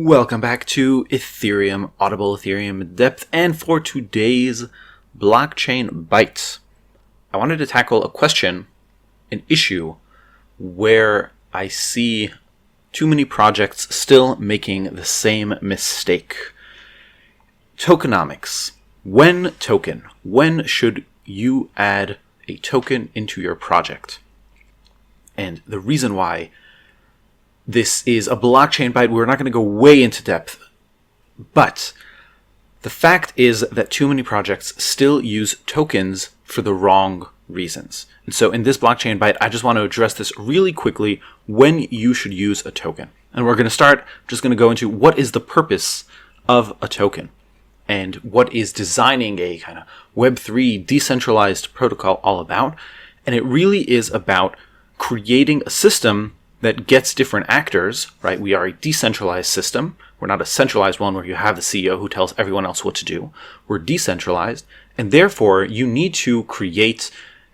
Welcome back to Ethereum Audible, Ethereum Depth, and for today's blockchain bite, I wanted to tackle a question, an issue, where I see too many projects still making the same mistake. Tokenomics. When should you add a token into your project? And the reason why this is a blockchain bite, we're not going to go way into depth, but the fact is that too many projects still use tokens for the wrong reasons. And so in this blockchain bite, I just want to address this really quickly, when you should use a token. And we're going to start, just going to go into what is the purpose of a token and what is designing a kind of Web3 decentralized protocol all about. And it really is about creating a system that gets different actors, right? We are a decentralized system. We're not a centralized one where you have the CEO who tells everyone else what to do. We're decentralized, and therefore you need to create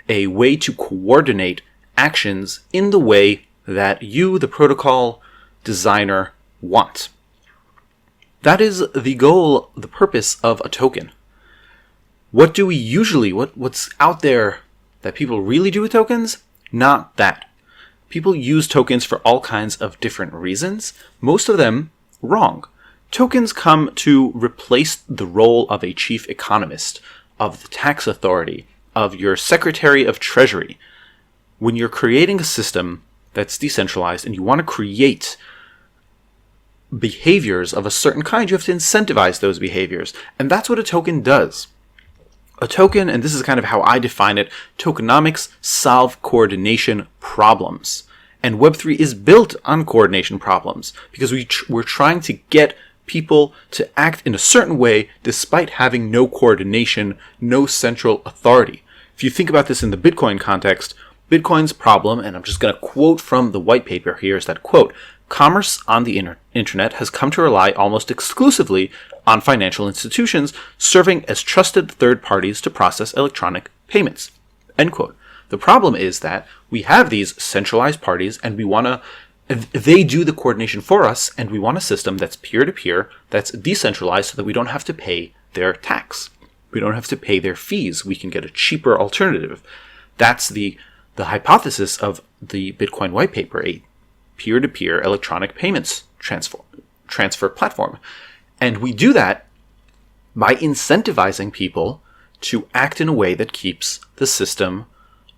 a way to coordinate actions in the way that you, the protocol designer, want. That is the goal, the purpose of a token. What do we usually, what's out there that people really do with tokens? Not that. People use tokens for all kinds of different reasons, most of them wrong. Tokens come to replace the role of a chief economist, of the tax authority, of your secretary of treasury. When you're creating a system that's decentralized and you want to create behaviors of a certain kind, you have to incentivize those behaviors. And that's what a token does. A token, and this is kind of how I define it, tokenomics solve coordination problems. And Web3 is built on coordination problems because we're trying to get people to act in a certain way despite having no coordination, no central authority. If you think about this in the Bitcoin context, Bitcoin's problem, and I'm just going to quote from the white paper here, is that, quote, commerce on the internet has come to rely almost exclusively on financial institutions serving as trusted third parties to process electronic payments, end quote. The problem is that we have these centralized parties and they do the coordination for us, and we want a system that's peer-to-peer, that's decentralized so that we don't have to pay their tax. We don't have to pay their fees. We can get a cheaper alternative. That's the hypothesis of the Bitcoin white paper, a peer-to-peer electronic payments transfer platform. And we do that by incentivizing people to act in a way that keeps the system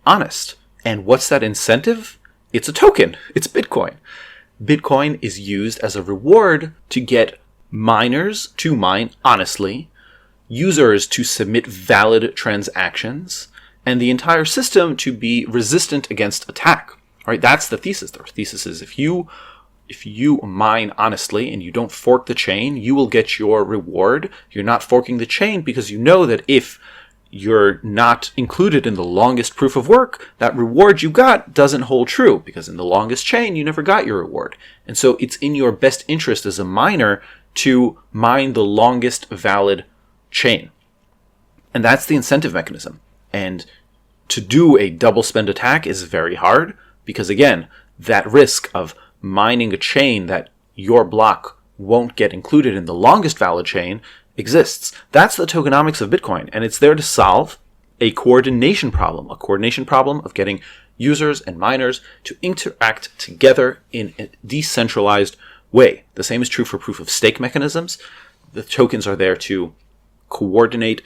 honest. And what's that incentive? It's a token. It's Bitcoin. Bitcoin is used as a reward to get miners to mine honestly, users to submit valid transactions, and the entire system to be resistant against attack. Right? That's the thesis. The thesis is if you mine honestly and you don't fork the chain, you will get your reward. You're not forking the chain because you know that if you're not included in the longest proof of work, that reward you got doesn't hold true because in the longest chain, you never got your reward. And so it's in your best interest as a miner to mine the longest valid chain. And that's the incentive mechanism. And to do a double spend attack is very hard because, again, that risk of mining a chain that your block won't get included in the longest valid chain exists. That's the tokenomics of Bitcoin, and it's there to solve a coordination problem of getting users and miners to interact together in a decentralized way. The same is true for proof of stake mechanisms. The tokens are there to coordinate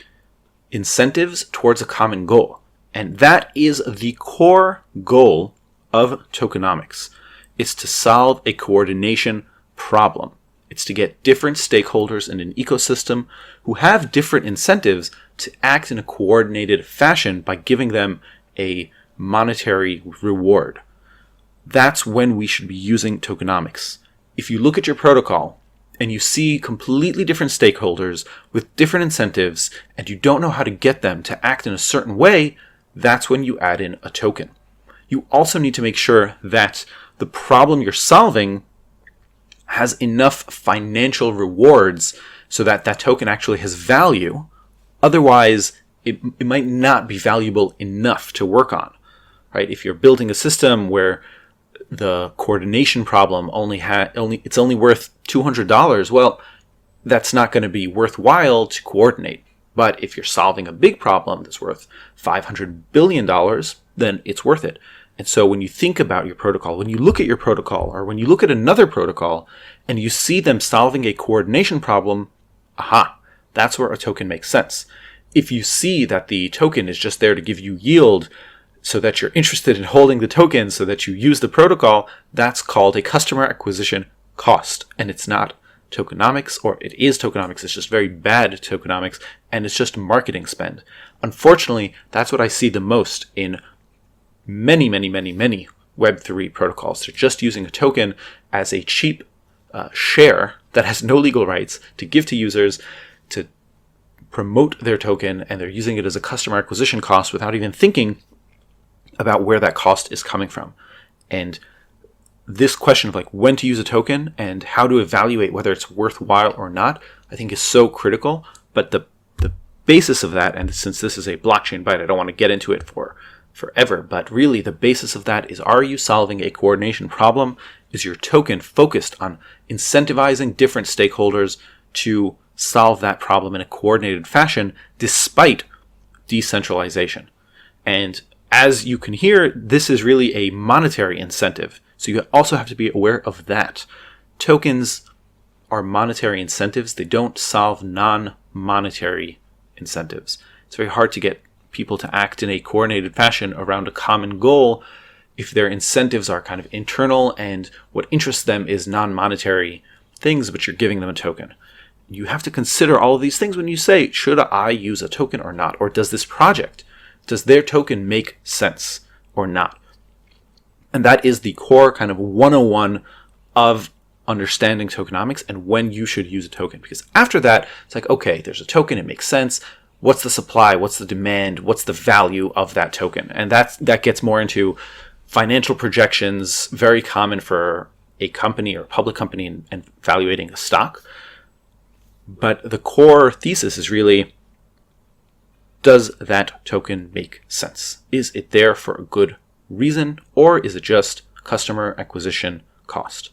incentives towards a common goal, and that is the core goal of tokenomics. It's to solve a coordination problem. It's to get different stakeholders in an ecosystem who have different incentives to act in a coordinated fashion by giving them a monetary reward. That's when we should be using tokenomics. If you look at your protocol and you see completely different stakeholders with different incentives and you don't know how to get them to act in a certain way, that's when you add in a token. You also need to make sure that the problem you're solving has enough financial rewards so that that token actually has value. Otherwise, it might not be valuable enough to work on, right? If you're building a system where the coordination problem it's only worth $200, well, that's not going to be worthwhile to coordinate. But if you're solving a big problem that's worth $500 billion, then it's worth it. And so when you think about your protocol, when you look at your protocol, or when you look at another protocol and you see them solving a coordination problem, aha, that's where a token makes sense. If you see that the token is just there to give you yield so that you're interested in holding the token so that you use the protocol, that's called a customer acquisition cost. And it's not tokenomics, or it is tokenomics, it's just very bad tokenomics, and it's just marketing spend. Unfortunately, that's what I see the most in many Web3 protocols. They're just using a token as a cheap share that has no legal rights to give to users to promote their token, and they're using it as a customer acquisition cost without even thinking about where that cost is coming from. And this question of when to use a token and how to evaluate whether it's worthwhile or not, I think is so critical. But the basis of that, and since this is a blockchain bite, I don't want to get into it forever, but really the basis of that is, are you solving a coordination problem? Is your token focused on incentivizing different stakeholders to solve that problem in a coordinated fashion despite decentralization? And as you can hear, this is really a monetary incentive. So you also have to be aware of that. Tokens are monetary incentives. They don't solve non-monetary incentives. It's very hard to get people to act in a coordinated fashion around a common goal if their incentives are kind of internal and what interests them is non-monetary things, but you're giving them a token. You have to consider all of these things when you say, should I use a token or not? Or does their token make sense or not? And that is the core kind of 101 of understanding tokenomics and when you should use a token. Because after that, it's okay, there's a token, it makes sense. What's the supply? What's the demand? What's the value of that token? And that gets more into financial projections, very common for a company or a public company and evaluating a stock. But the core thesis is really, does that token make sense? Is it there for a good reason, or is it just customer acquisition cost?